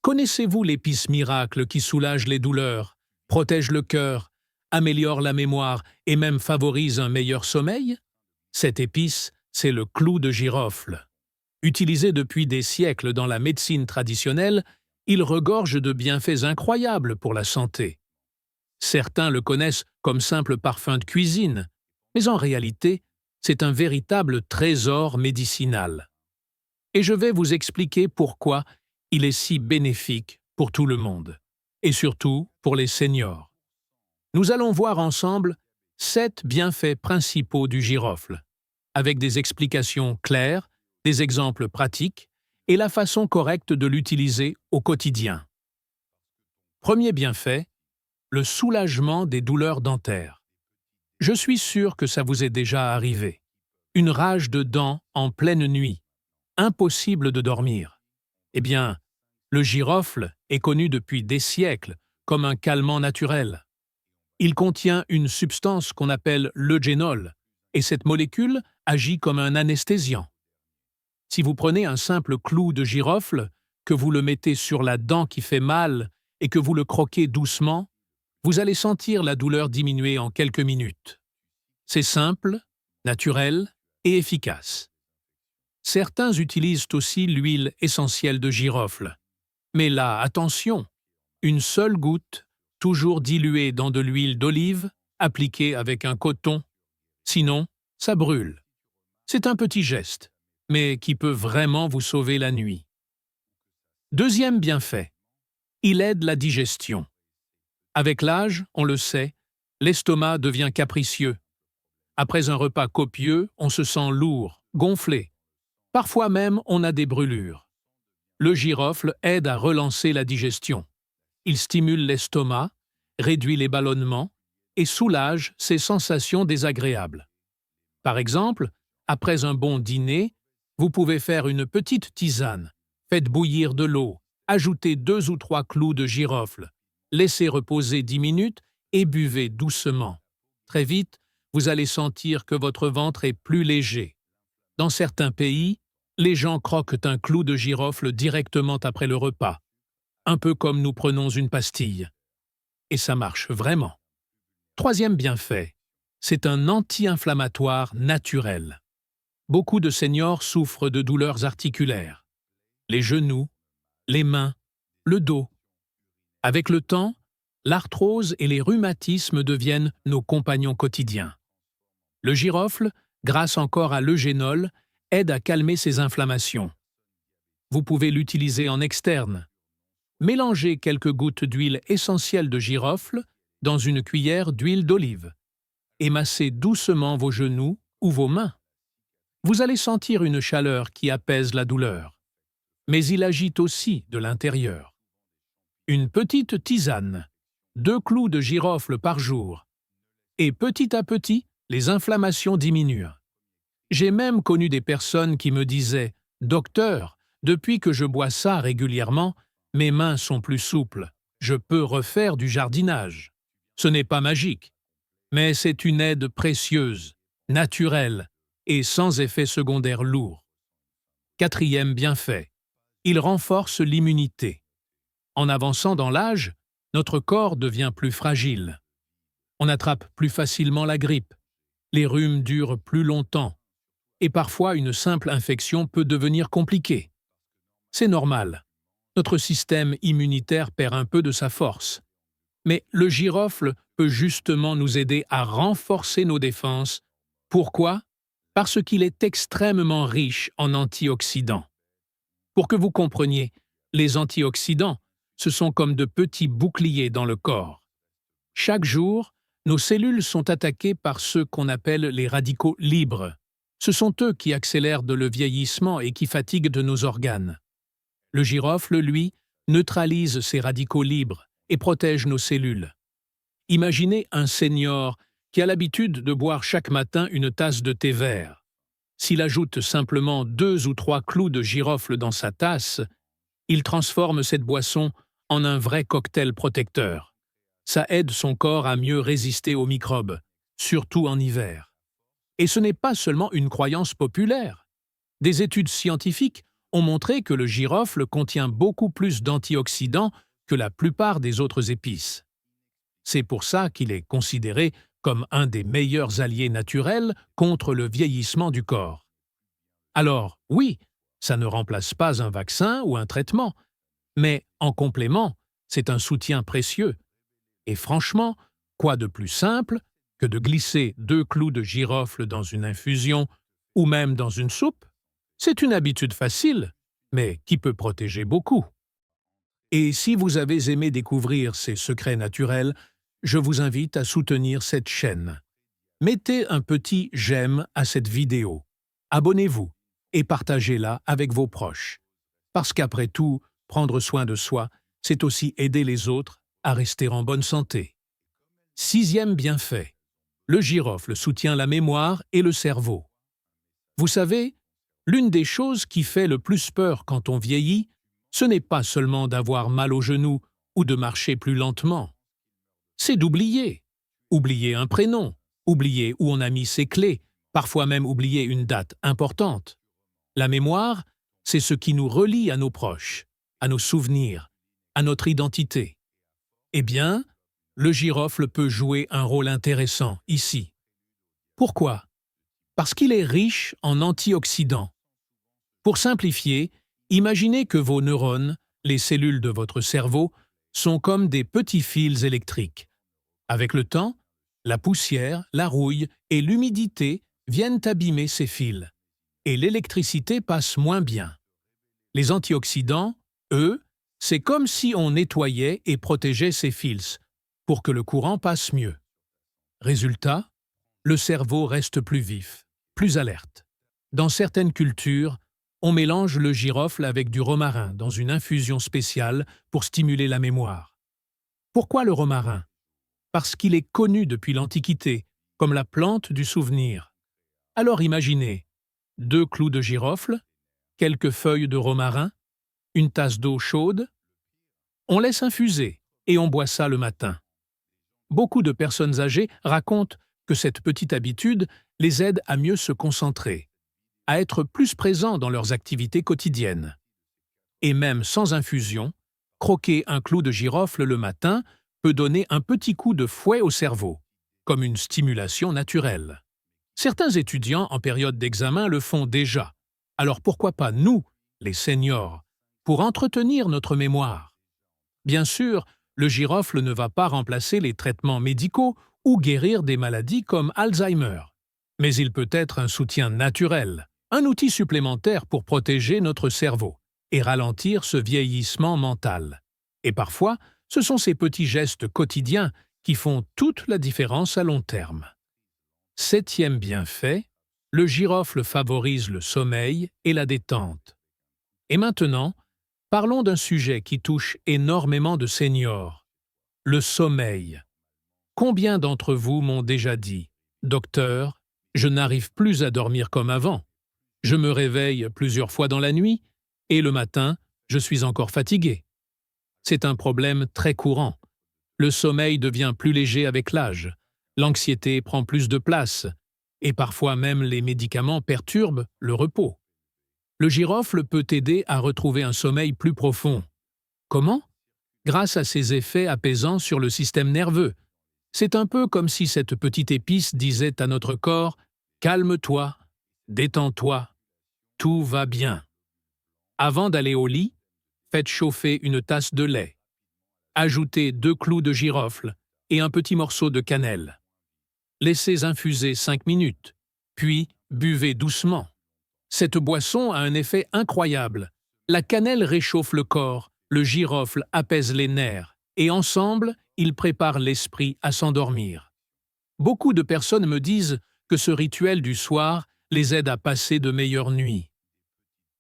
Connaissez-vous l'épice miracle qui soulage les douleurs, protège le cœur, améliore la mémoire et même favorise un meilleur sommeil? Cette épice, c'est le clou de girofle. Utilisé depuis des siècles dans la médecine traditionnelle, il regorge de bienfaits incroyables pour la santé. Certains le connaissent comme simple parfum de cuisine, mais en réalité, c'est un véritable trésor médicinal. Et je vais vous expliquer pourquoi il est si bénéfique pour tout le monde, et surtout pour les seniors. Nous allons voir ensemble 7 bienfaits principaux du girofle, avec des explications claires, des exemples pratiques et la façon correcte de l'utiliser au quotidien. Premier bienfait, le soulagement des douleurs dentaires. Je suis sûr que ça vous est déjà arrivé. Une rage de dents en pleine nuit. Impossible de dormir. Eh bien, le girofle est connu depuis des siècles comme un calmant naturel. Il contient une substance qu'on appelle l'eugénol, et cette molécule agit comme un anesthésiant. Si vous prenez un simple clou de girofle, que vous le mettez sur la dent qui fait mal et que vous le croquez doucement, vous allez sentir la douleur diminuer en quelques minutes. C'est simple, naturel et efficace. Certains utilisent aussi l'huile essentielle de girofle. Mais là, attention, une seule goutte, toujours diluée dans de l'huile d'olive, appliquée avec un coton. Sinon, ça brûle. C'est un petit geste, mais qui peut vraiment vous sauver la nuit. Deuxième bienfait, il aide la digestion. Avec l'âge, on le sait, l'estomac devient capricieux. Après un repas copieux, on se sent lourd, gonflé. Parfois même, on a des brûlures. Le girofle aide à relancer la digestion. Il stimule l'estomac, réduit les ballonnements et soulage ces sensations désagréables. Par exemple, après un bon dîner, vous pouvez faire une petite tisane. Faites bouillir de l'eau, ajoutez 2 ou 3 clous de girofle, laissez reposer 10 minutes et buvez doucement. Très vite, vous allez sentir que votre ventre est plus léger. Dans certains pays, les gens croquent un clou de girofle directement après le repas, un peu comme nous prenons une pastille. Et ça marche vraiment. Troisième bienfait, c'est un anti-inflammatoire naturel. Beaucoup de seniors souffrent de douleurs articulaires. Les genoux, les mains, le dos. Avec le temps, l'arthrose et les rhumatismes deviennent nos compagnons quotidiens. Le girofle, grâce encore à l'eugénol, aide à calmer ces inflammations. Vous pouvez l'utiliser en externe. Mélangez quelques gouttes d'huile essentielle de girofle dans une cuillère d'huile d'olive et massez doucement vos genoux ou vos mains. Vous allez sentir une chaleur qui apaise la douleur, mais il agite aussi de l'intérieur. Une petite tisane, 2 clous de girofle par jour, et petit à petit, les inflammations diminuent. J'ai même connu des personnes qui me disaient « Docteur, depuis que je bois ça régulièrement, mes mains sont plus souples, je peux refaire du jardinage. » Ce n'est pas magique, mais c'est une aide précieuse, naturelle et sans effet secondaire lourd. Quatrième bienfait, il renforce l'immunité. En avançant dans l'âge, notre corps devient plus fragile. On attrape plus facilement la grippe, les rhumes durent plus longtemps, et parfois une simple infection peut devenir compliquée. C'est normal. Notre système immunitaire perd un peu de sa force. Mais le girofle peut justement nous aider à renforcer nos défenses. Pourquoi? Parce qu'il est extrêmement riche en antioxydants. Pour que vous compreniez, les antioxydants, ce sont comme de petits boucliers dans le corps. Chaque jour, nos cellules sont attaquées par ceux qu'on appelle les radicaux libres. Ce sont eux qui accélèrent le vieillissement et qui fatiguent de nos organes. Le girofle, lui, neutralise ces radicaux libres et protège nos cellules. Imaginez un senior qui a l'habitude de boire chaque matin une tasse de thé vert. S'il ajoute simplement 2 ou 3 clous de girofle dans sa tasse, il transforme cette boisson en un vrai cocktail protecteur. Ça aide son corps à mieux résister aux microbes, surtout en hiver. Et ce n'est pas seulement une croyance populaire. Des études scientifiques ont montré que le girofle contient beaucoup plus d'antioxydants que la plupart des autres épices. C'est pour ça qu'il est considéré comme un des meilleurs alliés naturels contre le vieillissement du corps. Alors, oui, ça ne remplace pas un vaccin ou un traitement, mais en complément, c'est un soutien précieux. Et franchement, quoi de plus simple que de glisser 2 clous de girofle dans une infusion ou même dans une soupe? C'est une habitude facile, mais qui peut protéger beaucoup. Et si vous avez aimé découvrir ces secrets naturels, je vous invite à soutenir cette chaîne. Mettez un petit j'aime à cette vidéo, abonnez-vous et partagez-la avec vos proches. Parce qu'après tout, prendre soin de soi, c'est aussi aider les autres à rester en bonne santé. 6e bienfait. Le girofle soutient la mémoire et le cerveau. Vous savez, l'une des choses qui fait le plus peur quand on vieillit, ce n'est pas seulement d'avoir mal aux genoux ou de marcher plus lentement. C'est d'oublier. Oublier un prénom, oublier où on a mis ses clés, parfois même oublier une date importante. La mémoire, c'est ce qui nous relie à nos proches, à nos souvenirs, à notre identité. Eh bien, le girofle peut jouer un rôle intéressant ici. Pourquoi? Parce qu'il est riche en antioxydants. Pour simplifier, imaginez que vos neurones, les cellules de votre cerveau, sont comme des petits fils électriques. Avec le temps, la poussière, la rouille et l'humidité viennent abîmer ces fils, et l'électricité passe moins bien. Les antioxydants, eux, c'est comme si on nettoyait et protégeait ces fils, pour que le courant passe mieux. Résultat, le cerveau reste plus vif, plus alerte. Dans certaines cultures, on mélange le girofle avec du romarin dans une infusion spéciale pour stimuler la mémoire. Pourquoi le romarin? Parce qu'il est connu depuis l'Antiquité, comme la plante du souvenir. Alors imaginez, 2 clous de girofle, quelques feuilles de romarin, une tasse d'eau chaude. On laisse infuser et on boit ça le matin. Beaucoup de personnes âgées racontent que cette petite habitude les aide à mieux se concentrer, à être plus présents dans leurs activités quotidiennes. Et même sans infusion, croquer un clou de girofle le matin peut donner un petit coup de fouet au cerveau, comme une stimulation naturelle. Certains étudiants en période d'examen le font déjà, alors pourquoi pas nous, les seniors, pour entretenir notre mémoire? Bien sûr, le girofle ne va pas remplacer les traitements médicaux ou guérir des maladies comme Alzheimer, mais il peut être un soutien naturel, un outil supplémentaire pour protéger notre cerveau et ralentir ce vieillissement mental. Et parfois, ce sont ces petits gestes quotidiens qui font toute la différence à long terme. 7e bienfait, le girofle favorise le sommeil et la détente. Et maintenant, parlons d'un sujet qui touche énormément de seniors, le sommeil. Combien d'entre vous m'ont déjà dit « Docteur, je n'arrive plus à dormir comme avant. Je me réveille plusieurs fois dans la nuit et le matin, je suis encore fatigué. » C'est un problème très courant. Le sommeil devient plus léger avec l'âge, l'anxiété prend plus de place et parfois même les médicaments perturbent le repos. Le girofle peut aider à retrouver un sommeil plus profond. Comment? Grâce à ses effets apaisants sur le système nerveux. C'est un peu comme si cette petite épice disait à notre corps « Calme-toi, détends-toi, tout va bien ». Avant d'aller au lit, faites chauffer une tasse de lait. Ajoutez 2 clous de girofle et un petit morceau de cannelle. Laissez infuser 5 minutes, puis buvez doucement. Cette boisson a un effet incroyable. La cannelle réchauffe le corps, le girofle apaise les nerfs, et ensemble, ils préparent l'esprit à s'endormir. Beaucoup de personnes me disent que ce rituel du soir les aide à passer de meilleures nuits.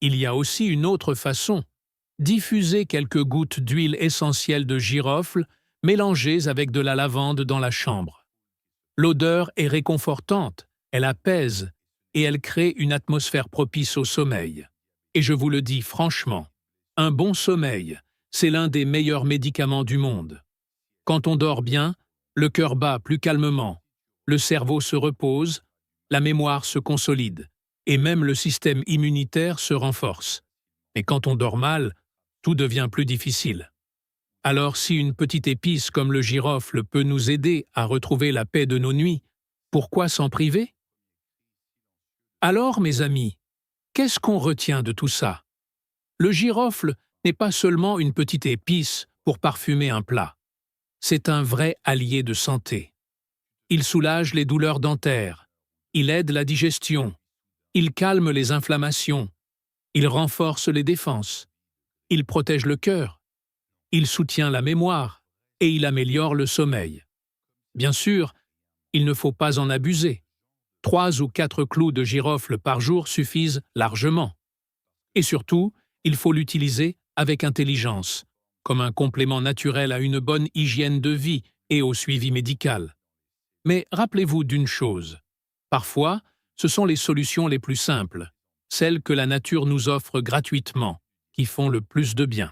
Il y a aussi une autre façon. Diffusez quelques gouttes d'huile essentielle de girofle mélangées avec de la lavande dans la chambre. L'odeur est réconfortante, elle apaise et elle crée une atmosphère propice au sommeil. Et je vous le dis franchement, un bon sommeil, c'est l'un des meilleurs médicaments du monde. Quand on dort bien, le cœur bat plus calmement, le cerveau se repose, la mémoire se consolide, et même le système immunitaire se renforce. Mais quand on dort mal, tout devient plus difficile. Alors si une petite épice comme le girofle peut nous aider à retrouver la paix de nos nuits, pourquoi s'en priver? Alors, mes amis, qu'est-ce qu'on retient de tout ça? Le girofle n'est pas seulement une petite épice pour parfumer un plat. C'est un vrai allié de santé. Il soulage les douleurs dentaires, il aide la digestion, il calme les inflammations, il renforce les défenses, il protège le cœur, il soutient la mémoire et il améliore le sommeil. Bien sûr, il ne faut pas en abuser. 3 ou 4 clous de girofle par jour suffisent largement. Et surtout, il faut l'utiliser avec intelligence, comme un complément naturel à une bonne hygiène de vie et au suivi médical. Mais rappelez-vous d'une chose, parfois, ce sont les solutions les plus simples, celles que la nature nous offre gratuitement, qui font le plus de bien.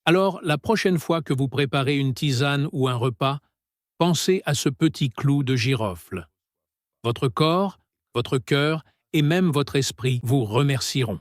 Alors, la prochaine fois que vous préparez une tisane ou un repas, pensez à ce petit clou de girofle. Votre corps, votre cœur et même votre esprit vous remercieront.